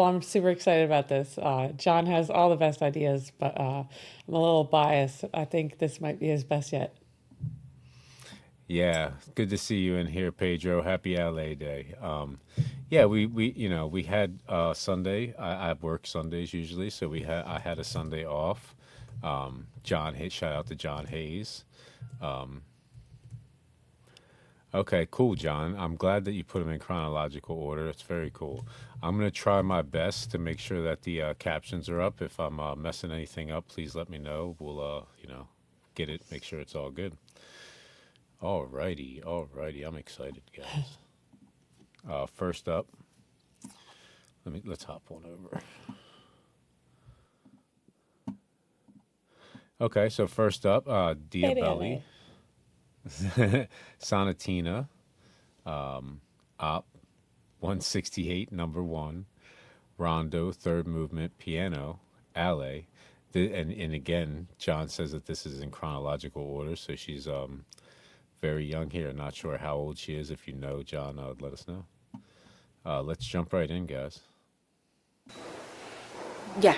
Well, I'm super excited about this. John has all the best ideas, but I'm a little biased. I think this might be his best yet. Yeah, good to see you in here, Pedro. Happy LA Day. Yeah, we had Sunday. I work Sundays usually, so I had a Sunday off. John Hayes, shout out to John Hayes. Okay, cool, John. I'm glad that you put them in chronological order. It's very cool. I'm gonna try my best to make sure that the captions are up. If I'm messing anything up, please let me know. We'll get it, make sure it's all good. Alrighty, alrighty. I'm excited, guys. First up, let's hop on over. Okay, so first up, Diabelli, Fede. Sonatina, Op, 168, number one, Rondo, third movement, piano, Alle. And again, John says that this is in chronological order, so she's very young here. Not sure how old she is. If you know, John, let us know. Let's jump right in, guys. Yeah.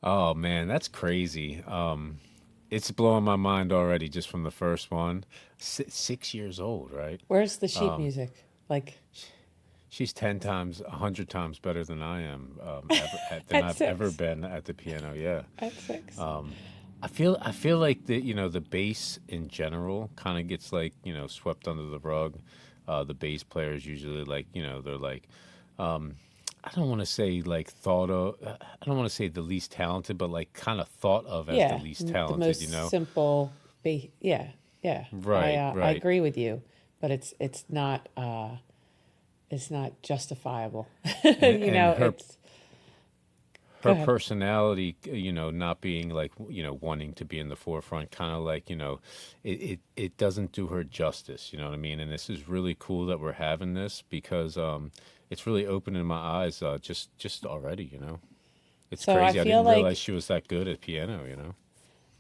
Oh man, that's crazy. It's blowing my mind already just from the first one. 6 years old, right? Where's the sheet music? Like She's 10 times, 100 times better than I am, than at I've ever six. been at the piano. Yeah, At six. I feel like the bass in general kind of gets like swept under the rug. The bass players usually like they're like I don't want to say like thought of. I don't want to say the least talented, but like kind of thought of as the Yeah, least the talented. You most know? simple. Yeah, yeah. Right, I right. agree with you, but it's not justifiable. And her It's go her ahead. personality, not being like wanting to be in the forefront, kind of like it doesn't do her justice. You know what I mean? And this is really cool that we're having this because it's really opening my eyes just already. It's So crazy. I didn't realize she was that good at piano.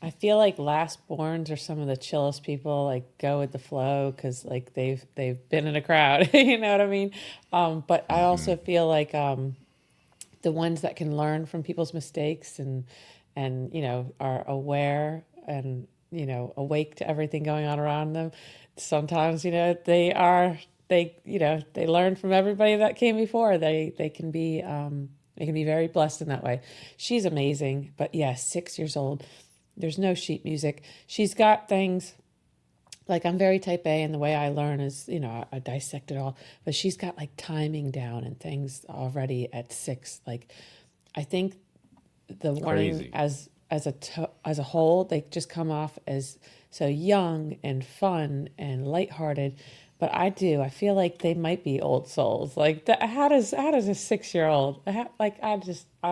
I feel like last borns are some of the chillest people. Like go with the flow because like they've been in a crowd. You know what I mean? But I Hmm. also feel like the ones that can learn from people's mistakes and are aware and awake to everything going on around them. Sometimes they learn from everybody that came before. They can be They can be very blessed in that way. She's amazing, but yeah, 6 years old. There's no sheet music. She's got things like I'm very type A, and the way I learn is, I dissect it all. But she's got like timing down and things already at 6. Like, I think the warning Crazy. as a whole, they just come off as so young and fun and lighthearted. But I feel like they might be old souls. Like, how does a 6 year old like I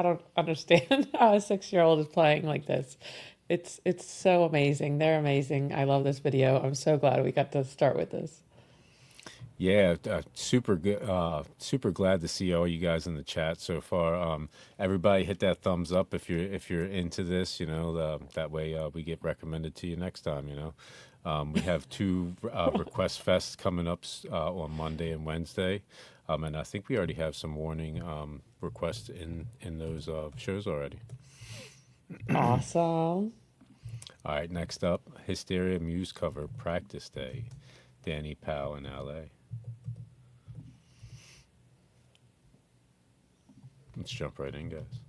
don't understand how a 6 year old is playing like this. It's so amazing. They're amazing. I love this video. I'm so glad we got to start with this. Yeah, super good. Super glad to see all you guys in the chat so far. Everybody hit that thumbs up if you're into this. That way we get recommended to you next time. We have two request fests coming up on Monday and Wednesday, and I think we already have some warning requests in those shows already. Awesome. All right, next up, Hysteria Muse cover Practice Day, Dany Powell in LA. Let's jump right in, guys.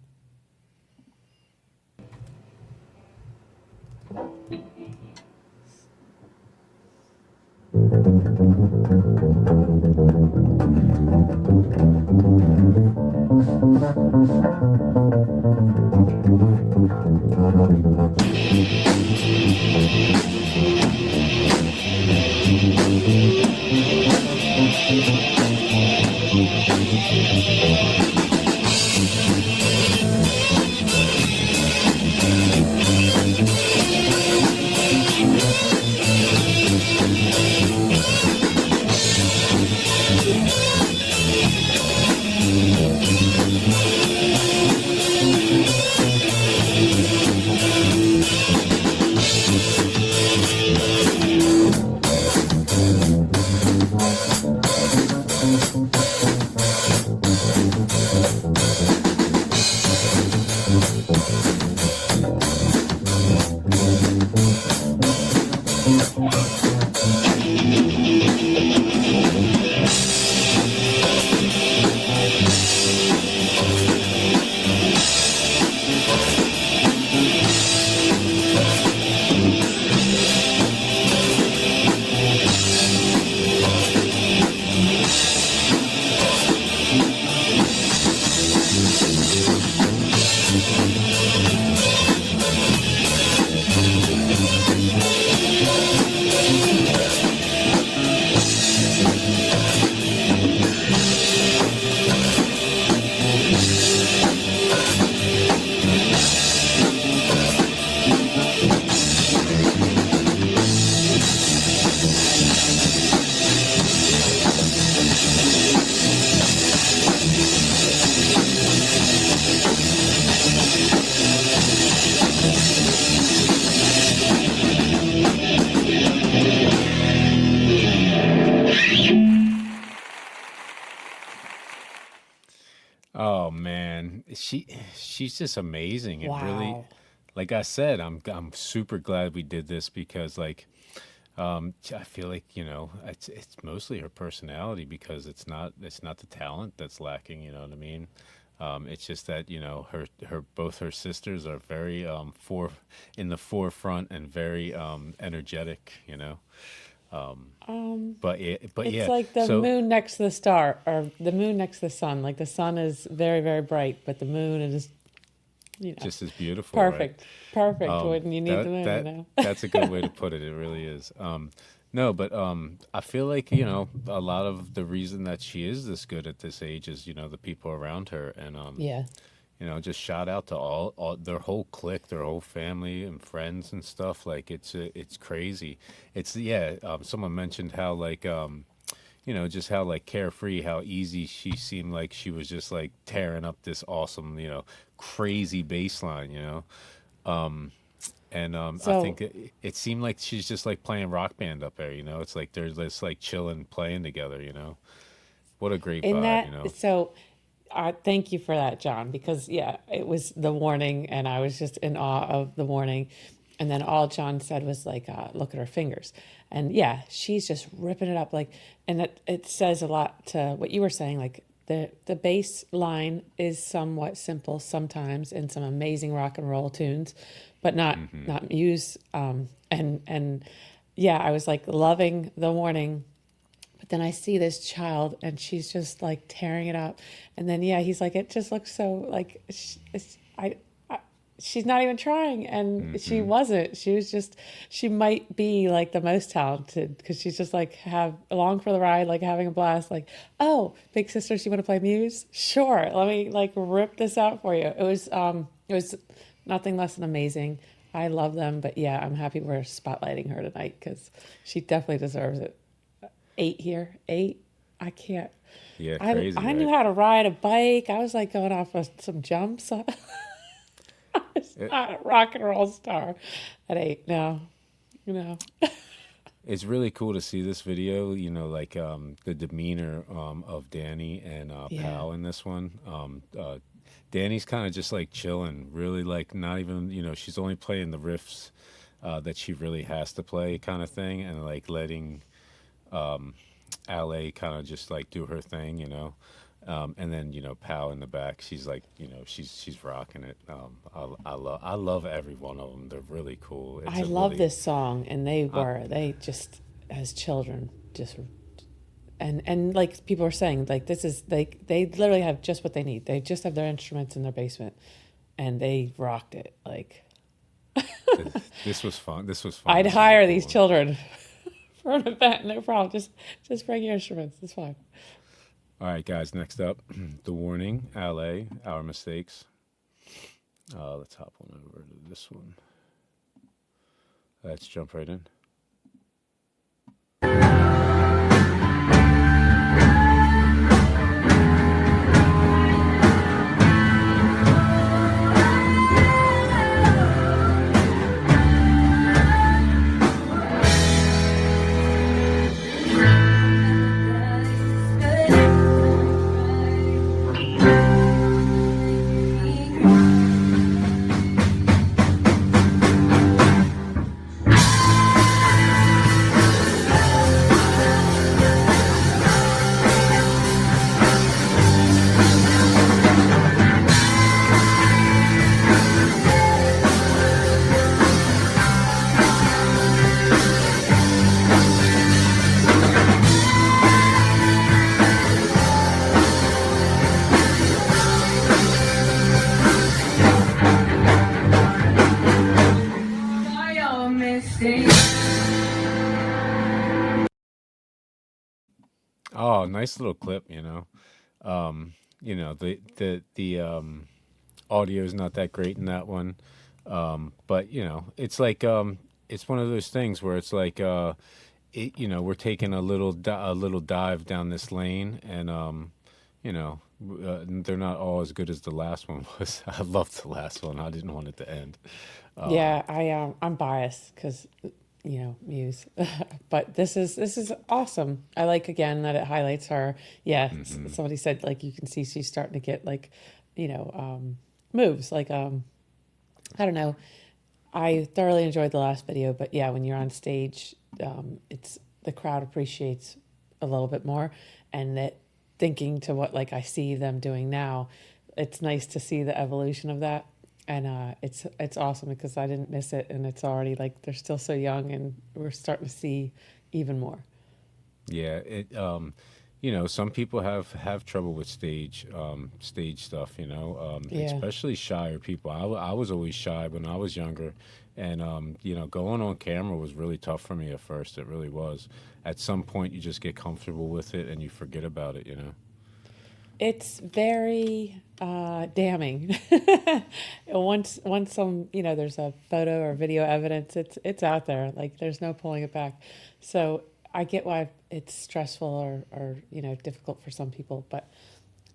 Oh man, she's just amazing. It really, Wow. like I said, I'm super glad we did this because I feel like it's mostly her personality because it's not the talent that's lacking. You know what I mean? It's just that her both her sisters are very in the forefront and very energetic. But It's yeah. like the So moon next to the star, or the moon next to the sun. Like the sun is very, very bright, but the moon is, you know, just as beautiful, right? perfect. Perfect when you need the moon. That's a good way to put it. It really is. No, but I feel like a lot of the reason that she is this good at this age is the people around her, and Yeah. just shout out to all their whole clique, their whole family and friends and stuff. Like it's crazy. It's yeah. Someone mentioned how just how like carefree, how easy she seemed. Like she was just like tearing up this awesome, crazy bass line. And I So think it seemed like she's just like playing rock band up there. It's like they're just like chilling, playing together. What a great in vibe. that, so thank you for that, John, because yeah, it was the warning, and I was just in awe of the warning. And then all John said was like, look at her fingers. And yeah, she's just ripping it up. Like, and it says a lot to what you were saying. Like, the bass line is somewhat simple sometimes in some amazing rock and roll tunes, but not Muse. And yeah, I was like loving the warning, but then I see this child and she's just like tearing it up, and then yeah, he's like, it just looks so like I she's not even trying, and she wasn't. She was just, she might be like the most talented because she's just like have along for the ride, like having a blast. Like, oh, big sisters, you want to play Muse? Sure, let me like rip this out for you. It was nothing less than amazing. I love them, but yeah, I'm happy we're spotlighting her tonight because she definitely deserves it. 8 here, 8. I can't. Yeah, crazy, I knew right? how to ride a bike. I was like going off of some jumps. It's It, not a rock and roll star at 8. No, you know. it's really cool to see this video. You know, like the demeanor of Dany and Yeah. Pal in this one. Danny's kind of just like chilling, really like not even. You know, she's only playing the riffs that she really has to play, kind of thing, and like letting LA kind of just like do her thing, you know. And then Pal in the back, she's like, she's rocking it. I love every one of them. They're really cool. It's I a love really this song, and they just as children just and like people are saying, like this is they literally have just what they need. They just have their instruments in their basement, and they rocked it. Like this was fun. This was fun. I'd This was a hire cool these one. children for an event, no problem. Just bring your instruments. It's fine. All right, guys. Next up, the warning. LA, our mistakes. Let's hop on over to this one. Let's jump right in. Oh, nice little clip. The audio is not that great in that one. But it's like it's one of those things where it's like we're taking a little dive down this lane, and they're not all as good as the last one was. I loved the last one. I didn't want it to end. Yeah, I'm biased because Muse, but this is awesome. I like again that it highlights her. Yeah, somebody said like you can see she's starting to get like, moves like I don't know. I thoroughly enjoyed the last video, but yeah, when you're on stage, it's the crowd appreciates a little bit more, and that thinking to what like I see them doing now, it's nice to see the evolution of that, and it's awesome because I didn't miss it, and it's already like they're still so young, and we're starting to see even more. Yeah, some people have trouble with stage stuff, Yeah, especially shyer people. I was always shy when I was younger, and going on camera was really tough for me at first. It really was. At some point, you just get comfortable with it and you forget about it. it's very damning. Once some there's a photo or video evidence, it's out there. Like there's no pulling it back. So I get why it's stressful or difficult for some people, but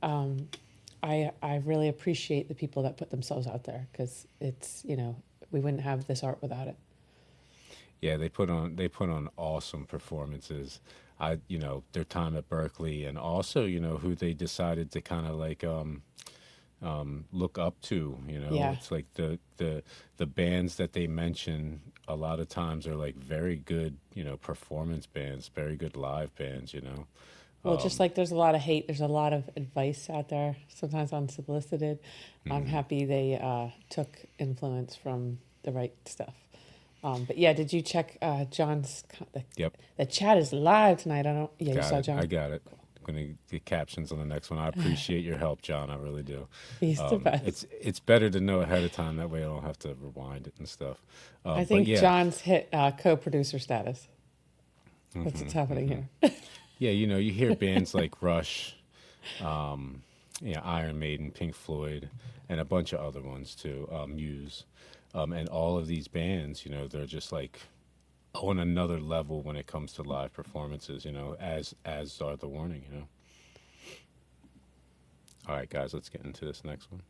I really appreciate the people that put themselves out there because it's we wouldn't have this art without it. Yeah, they put on awesome performances. Their time at Berkeley, and also who they decided to kind of like look up to. Yeah, It's like the bands that they mention a lot of times are like very good performance bands, very good live bands. Well, just like there's a lot of hate, there's a lot of advice out there, sometimes unsolicited. I'm happy they took influence from the right stuff. But yeah, did you check John's? Yep, The chat is live tonight. I don't. Yeah, you got saw it. I John. got it. I'm gonna get captions on the next one. I appreciate your help, John. I really do. He's the best. It's better to know ahead of time. That way, I don't have to rewind it and stuff. I But think yeah, John's hit co-producer status. That's what's happening here. yeah, you hear bands like Rush, Iron Maiden, Pink Floyd, and a bunch of other ones too, Muse, and all of these bands, they're just like on another level when it comes to live performances, as are the Warning. All right, guys, let's get into this next one.